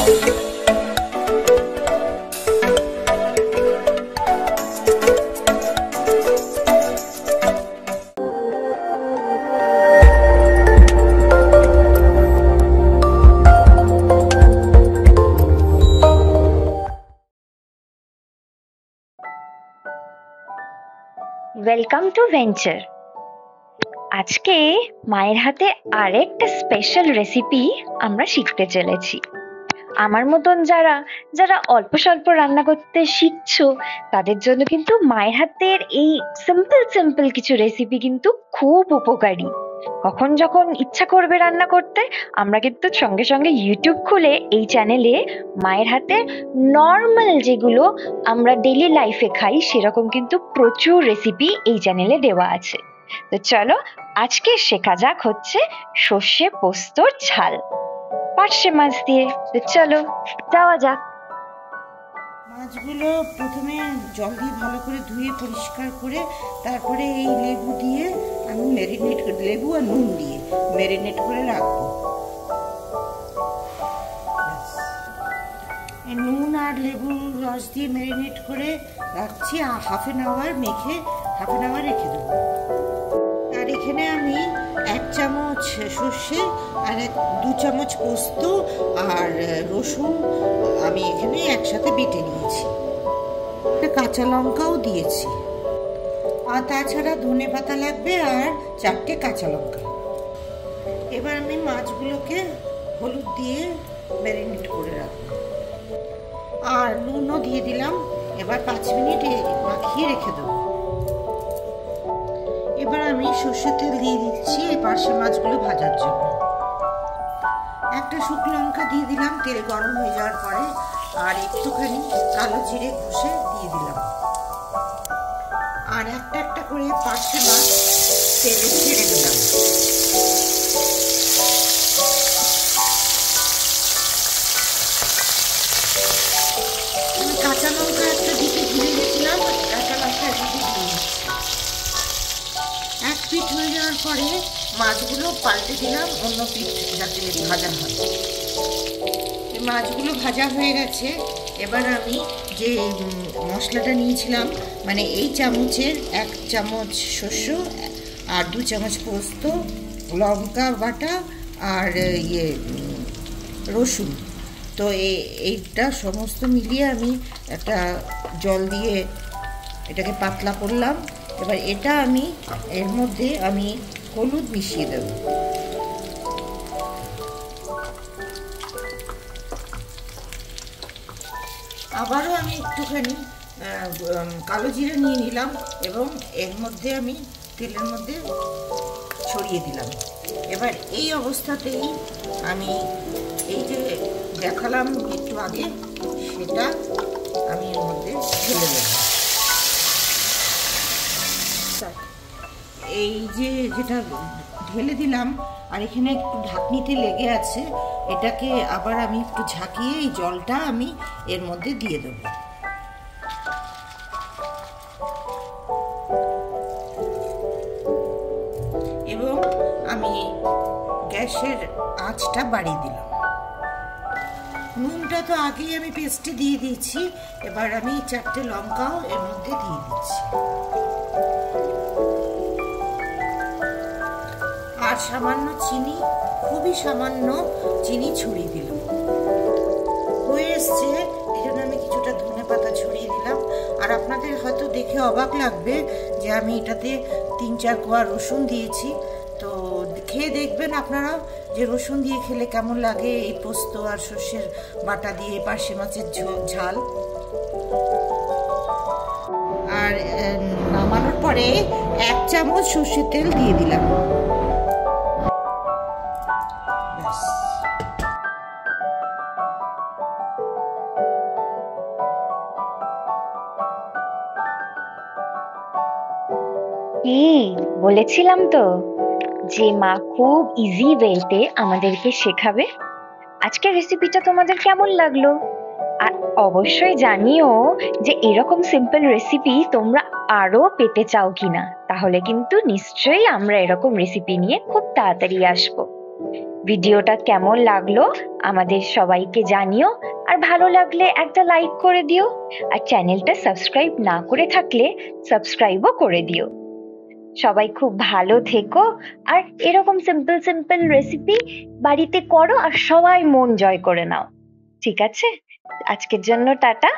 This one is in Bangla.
Welcome to venture. আজকে মায়ের হাতে আরেকটা স্পেশাল রেসিপি আমরা শিখতে চলেছি। আমার মতন যারা যারা অল্প স্বল্প রান্না করতে শিখছো, তাদের জন্য কিন্তু মায়ের হাতের এই সিম্পল সিম্পল কিছু রেসিপি কিন্তু খুব উপকারী। কখন যখন ইচ্ছা করবে রান্না করতে, আমরা কিন্তু সঙ্গে সঙ্গে ইউটিউব খুলে এই চ্যানেলে মায়ের হাতে নর্মাল যেগুলো আমরা ডেইলি লাইফে খাই সেরকম কিন্তু প্রচুর রেসিপি এই চ্যানেলে দেওয়া আছে। তো চলো আজকে শেখা যাক হচ্ছে সর্ষে পোস্তর ঝাল পার্শে মাছ দিয়ে। তো চলো যাওয়া যাক। মাছগুলো প্রথমে জল দিয়ে ভালো করে ধুয়ে পরিষ্কার করে তারপরে এই লেবু দিয়ে আমি লেবু আর নুন দিয়ে ম্যারিনেট করে রাখবো। নুন আর লেবু রস দিয়ে ম্যারিনেট করে রাখছি, হাফ অ্যান আওয়ার রেখে দেবো। আর এখানে আমি 1 চামচ সর্ষে আর 2 চামচ পোস্ত আর রসুন আমি এখানে একসাথে বেটে নিয়েছি, কাঁচা লঙ্কাও দিয়েছি, আর তাছাড়া ধনে পাতা লাগবে আর 4টে কাঁচা লঙ্কা। এবার আমি মাছগুলোকে হলুদ দিয়ে ম্যারিনেট করে রাখবো আর নুনও দিয়ে দিলাম। এবার 5 মিনিট মাখিয়ে রেখে দেবো। এবার আমি সর্ষের তেল দিয়ে দিচ্ছি এই পার্শে মাছগুলো ভাজার জন্য। একটা শুকনো লঙ্কা দিয়ে দিলাম তেল গরম হয়ে যাওয়ার পরে, আর একটুখানি কালো জিরে ঘষে দিয়ে দিলাম। আর একটা একটা করে পার্শে মাছ তেলে ছেড়ে দিলাম। আমি কাঁচা লঙ্কা একটা দিকে ভুলে গেছিলাম, কাঁচা লঙ্কা দিকে দিয়ে দিচ্ছি। 1 পিঠ হয়ে যাওয়ার পরে মাছগুলো পাল্টে দিলাম অন্য পিঠ যাতে ভাজা হয়। মাছগুলো ভাজা হয়ে গেছে। এবার আমি যে মশলাটা নিয়েছিলাম, মানে এই চামচের 1 চামচ সর্ষে আর 2 চামচ পোস্ত, লঙ্কা বাটা আর রসুন, তো এইটা সমস্ত মিলিয়ে আমি একটা জল দিয়ে এটাকে পাতলা করলাম। এবার এটা আমি এর মধ্যে আমি হলুদ মিশিয়ে দেব। আবারও আমি একটুখানি কালো জিরে নিয়ে নিলাম এবং এর মধ্যে আমি তেলের মধ্যে ছড়িয়ে দিলাম। এবার এই অবস্থাতেই আমি এই যে দেখালাম একটু আগে, সেটা আমি এর মধ্যে ঢেলে দেব। এই যে যেটা ঢেলে দিলাম আর এখানে একটু ঢাকনিতে লেগে আছে, এটাকে আবার আমি একটু ঝাঁকিয়ে এই জলটা আমি এর মধ্যে দিয়ে দেব। এবং আমি গ্যাসের আঁচটা বাড়িয়ে দিলাম। নুনটা তো আগেই আমি পেস্টে দিয়ে দিয়েছি। এবার আমি 4টে লঙ্কাও এর মধ্যে দিয়ে দিচ্ছি আর সামান্য চিনি, খুবই সামান্য চিনি ছড়িয়ে দিলাম। হয়ে এসছে, এই জন্য আমি কিছুটা ধনে পাতা ছড়িয়ে দিলাম। আর আপনাদের হয়তো দেখে অবাক লাগবে যে আমি এটাতে 3-4 কোয়া রসুন দিয়েছি। তো খেয়ে দেখবেন আপনারা যে রসুন দিয়ে খেলে কেমন লাগে এই পোস্ত আর সর্ষের বাটা দিয়ে পার্শে মাছের ঝাল। আর নামানোর পরে 1 চামচ সর্ষের তেল দিয়ে দিলাম। বলেছিলাম তো যে মা খুব ইজি ওয়েতে আমাদেরকে শেখাবে। আজকের রেসিপিটা তোমাদের কেমন লাগলো? আর অবশ্যই জানিও যে এরকম সিম্পল রেসিপি তোমরা আরো পেতে চাও কিনা। তাহলে কিন্তু নিশ্চয়ই আমরা এরকম রেসিপি নিয়ে খুব তাড়াতাড়ি আসবো। ভিডিওটা কেমন লাগলো আমাদের সবাইকে জানিও, আর ভালো লাগলে একটা লাইক করে দিও, আর চ্যানেলটা সাবস্ক্রাইব না করে থাকলে সাবস্ক্রাইবও করে দিও। সবাই খুব ভালো থেকো, আর এরকম সিম্পল সিম্পল রেসিপি বাড়িতে করো আর সবাই মন জয় করে নাও। ঠিক আছে, আজকের জন্য টাটা।